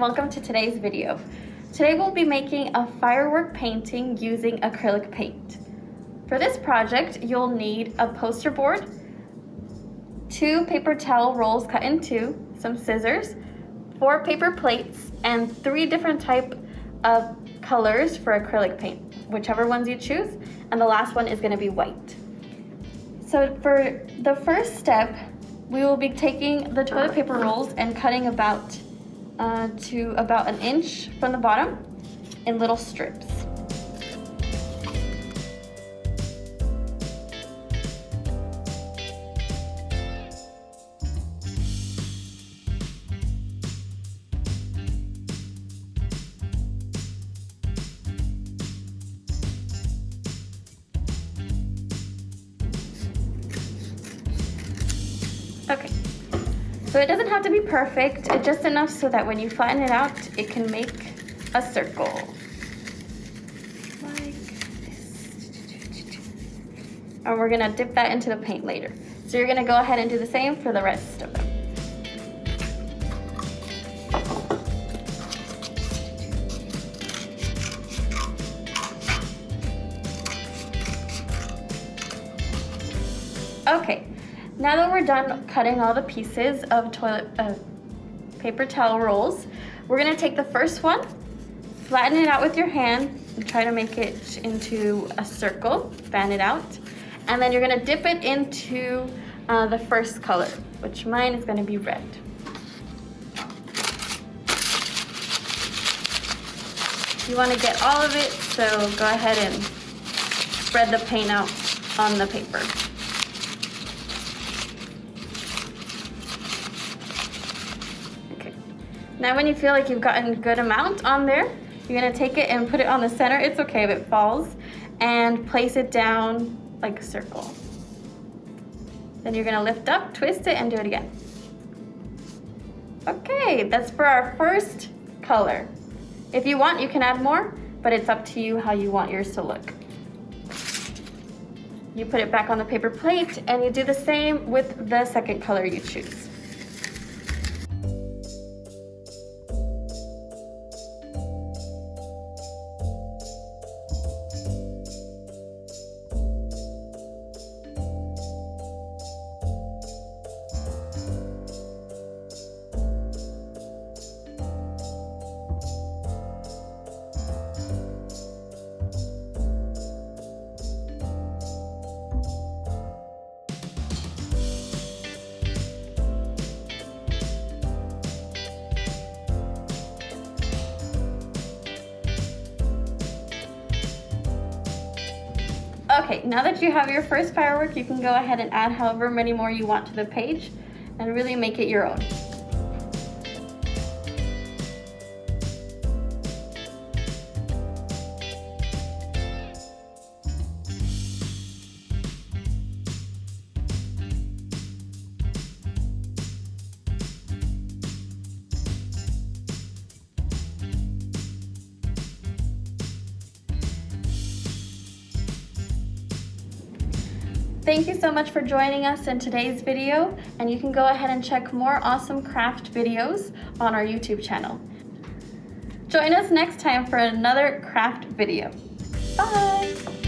welcome to today's video. Today we'll be making a firework painting using acrylic paint. For this project, you'll need a poster board, 2 paper towel rolls cut in 2, some scissors, 4 paper plates, and 3 different types of colors for acrylic paint, whichever ones you choose, and the last one is going to be white. So for the first step, we will be taking the toilet paper rolls and cutting about to about 1 inch from the bottom in little strips. Okay, so it doesn't have to be perfect, it's just enough so that when you flatten it out, it can make a circle. Like this. And we're gonna dip that into the paint later. So you're gonna go ahead and do the same for the rest of them. Okay. Now that we're done cutting all the pieces of paper towel rolls, we're going to take the first one, flatten it out with your hand, and try to make it into a circle, fan it out, and then you're going to dip it into the first color, which mine is going to be red. You want to get all of it, so go ahead and spread the paint out on the paper. Now when you feel like you've gotten a good amount on there, you're gonna take it and put it on the center. It's okay if it falls, and place it down like a circle. Then you're gonna lift up, twist it, and do it again. Okay, that's for our first color. If you want, you can add more, but it's up to you how you want yours to look. You put it back on the paper plate, and you do the same with the second color you choose. Okay, now that you have your first firework, you can go ahead and add however many more you want to the page and really make it your own. Thank you so much for joining us in today's video, and you can go ahead and check more awesome craft videos on our YouTube channel. Join us next time for another craft video. Bye!